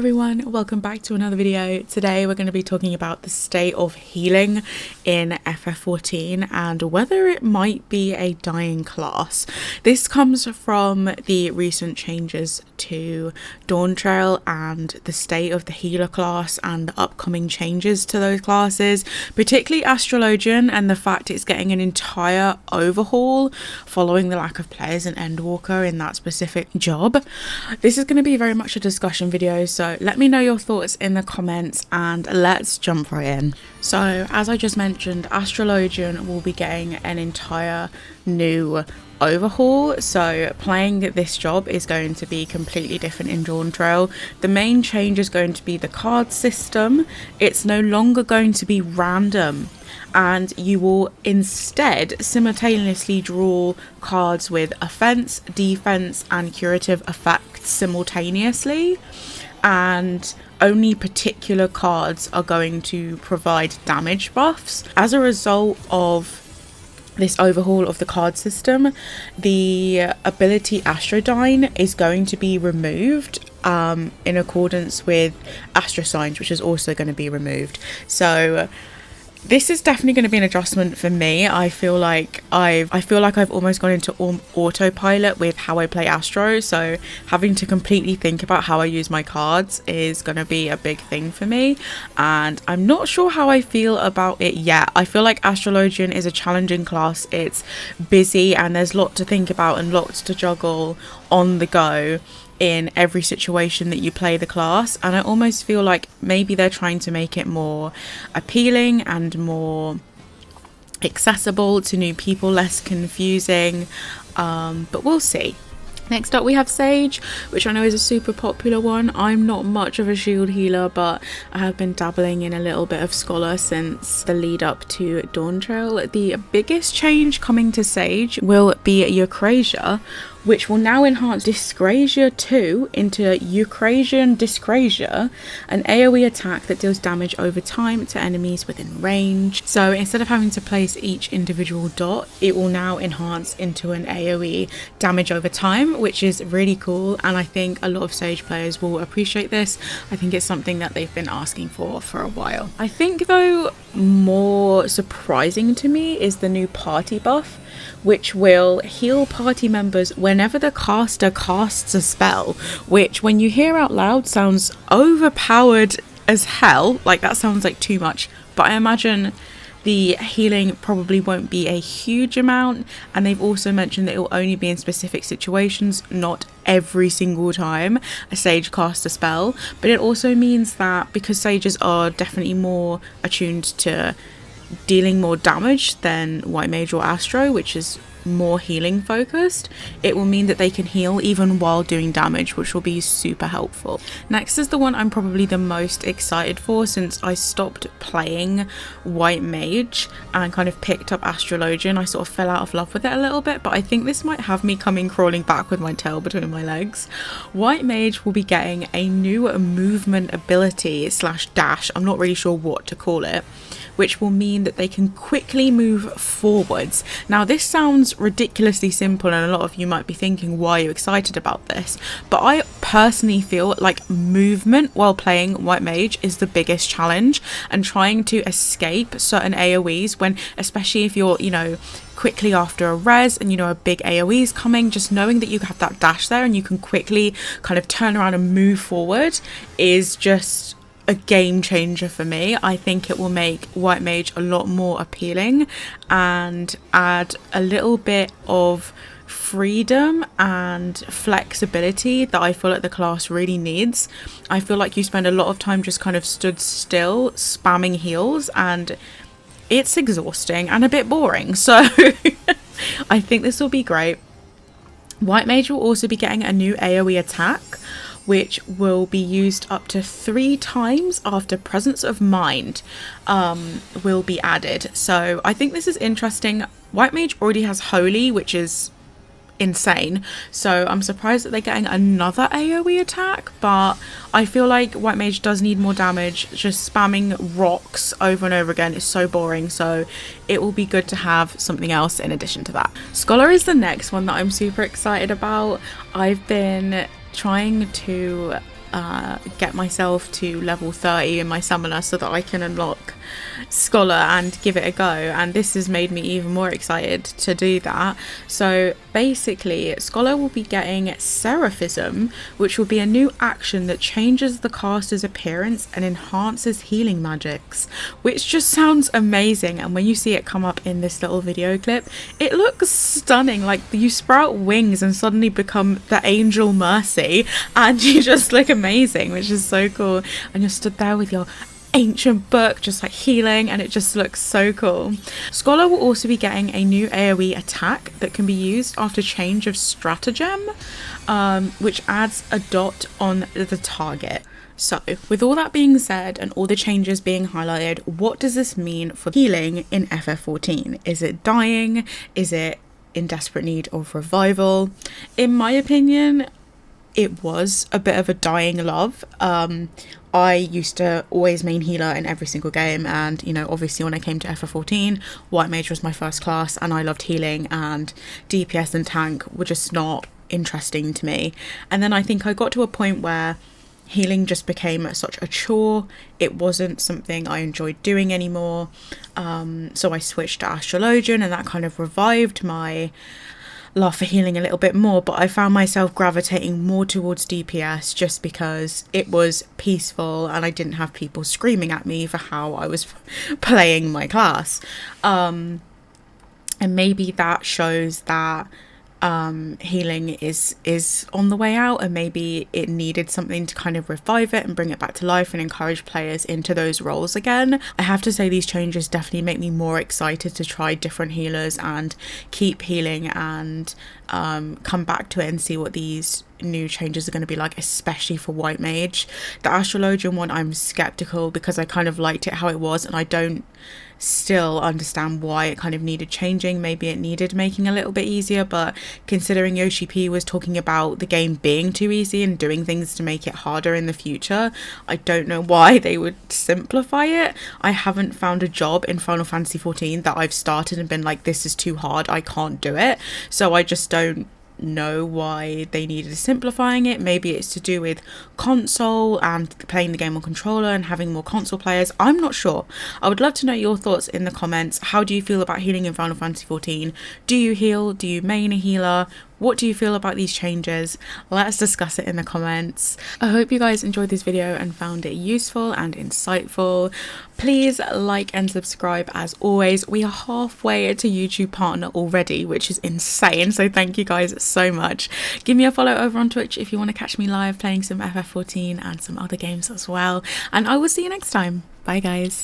everyone, welcome back to another video. Today we're going to be talking about the state of healing in FF14 and whether it might be a dying class. This comes from the recent changes to Dawntrail and the state of the healer class and the upcoming changes to those classes, particularly Astrologian, and the fact it's getting an entire overhaul following the lack of players in Endwalker in that specific job. This is going to be very much a discussion video, so let me know your thoughts in the comments and let's jump right in. So as I just mentioned, Astrologian will be getting an entire new overhaul, so playing this job is going to be completely different in Dawntrail. The main change is going to be the card system. It's no longer going to be random, and you will instead simultaneously draw cards with offense, defense and curative effects simultaneously, and only particular cards are going to provide damage buffs. As a result of this overhaul of the card system, the ability Astrodyne is going to be removed in accordance with Astro Signs, which is also going to be removed. So this is definitely going to be an adjustment for me. I feel like I've almost gone into autopilot with how I play Astro, so having to completely think about how I use my cards is going to be a big thing for me, and I'm not sure how I feel about it yet. I feel like Astrologian is a challenging class. It's busy and there's a lot to think about and lots to juggle on the go in every situation that you play the class, and I almost feel like maybe they're trying to make it more appealing and more accessible to new people, less confusing, but we'll see. Next up we have Sage, which I know is a super popular one. I'm not much of a shield healer, but I have been dabbling in a little bit of Scholar since the lead up to Dawntrail. The biggest change coming to Sage will be Eucrasia, which will now enhance Dyscrasia 2 into Eucrasian Dyscrasia, an AoE attack that deals damage over time to enemies within range. So instead of having to place each individual dot, it will now enhance into an AoE damage over time, which is really cool, and I think a lot of Sage players will appreciate this. I think it's something that they've been asking for a while. I think though more surprising to me is the new party buff, which will heal party members whenever the caster casts a spell, which when you hear out loud sounds overpowered as hell. Like, that sounds like too much, but I imagine the healing probably won't be a huge amount, and they've also mentioned that it will only be in specific situations, not every single time a Sage casts a spell. But it also means that because Sages are definitely more attuned to dealing more damage than White Mage or Astro, which is more healing focused, it will mean that they can heal even while doing damage, which will be super helpful. Next is the one I'm probably the most excited for since I stopped playing White Mage and kind of picked up Astrologian. I sort of fell out of love with it a little bit, but I think this might have me coming crawling back with my tail between my legs. White Mage will be getting a new movement ability slash dash, I'm not really sure what to call it, which will mean that they can quickly move forwards. Now this sounds ridiculously simple, and a lot of you might be thinking, why are you excited about this? But I personally feel like movement while playing White Mage is the biggest challenge, and trying to escape certain AoEs when, especially if you're, you know, quickly after a res and you know a big AoE is coming, just knowing that you have that dash there and you can quickly kind of turn around and move forward is just a game changer for me. I think it will make White Mage a lot more appealing and add a little bit of freedom and flexibility that I feel like the class really needs. I feel like you spend a lot of time just kind of stood still spamming heals, and it's exhausting and a bit boring, so I think this will be great. White Mage will also be getting a new AoE attack, which will be used up to 3 times after Presence of Mind will be added. So I think this is interesting. White Mage already has Holy, which is insane, so I'm surprised that they're getting another AoE attack, but I feel like White Mage does need more damage. Just spamming rocks over and over again is so boring, so it will be good to have something else in addition to that. Scholar is the next one that I'm super excited about. I've been trying to get myself to level 30 in my summoner so that I can unlock Scholar and give it a go, and this has made me even more excited to do that. So basically Scholar will be getting Seraphism, which will be a new action that changes the caster's appearance and enhances healing magics, which just sounds amazing. And when you see it come up in this little video clip, it looks stunning. Like, you sprout wings and suddenly become the Angel Mercy and you just look amazing, which is so cool. And you're stood there with your ancient book just like healing, and it just looks so cool. Scholar will also be getting a new AoE attack that can be used after change of stratagem, which adds a dot on the target. So with all that being said and all the changes being highlighted, what does this mean for healing in FF14? Is it dying? Is it in desperate need of revival? In my opinion, it was a bit of a dying love. I used to always main healer in every single game, and you know, obviously when I came to FF14, White Mage was my first class and I loved healing, and DPS and tank were just not interesting to me. And then I think I got to a point where healing just became such a chore. It wasn't something I enjoyed doing anymore. So I switched to Astrologian, and that kind of revived my love for healing a little bit more, but I found myself gravitating more towards DPS just because it was peaceful and I didn't have people screaming at me for how I was playing my class. And maybe that shows that healing is on the way out, and maybe it needed something to kind of revive it and bring it back to life and encourage players into those roles again. I have to say these changes definitely make me more excited to try different healers and keep healing and come back to it and see what these new changes are going to be like, especially for White Mage. The Astrologian one, I'm skeptical because I kind of liked it how it was, and I don't still understand why it kind of needed changing. Maybe it needed making a little bit easier, but considering Yoshi P was talking about the game being too easy and doing things to make it harder in the future, I don't know why they would simplify it. I haven't found a job in Final Fantasy XIV that I've started and been like, this is too hard, I can't do it. So I just don't know why they needed simplifying it. Maybe it's to do with console and playing the game on controller and having more console players. I'm not sure. I would love to know your thoughts in the comments. How do you feel about healing in Final Fantasy XIV? Do you heal? Do you main a healer? What do you feel about these changes? Let's discuss it in the comments. I hope you guys enjoyed this video and found it useful and insightful. Please like and subscribe as always. We are halfway to YouTube partner already, which is insane. So thank you guys so much. Give me a follow over on Twitch if you want to catch me live playing some FF14 and some other games as well. And I will see you next time. Bye guys.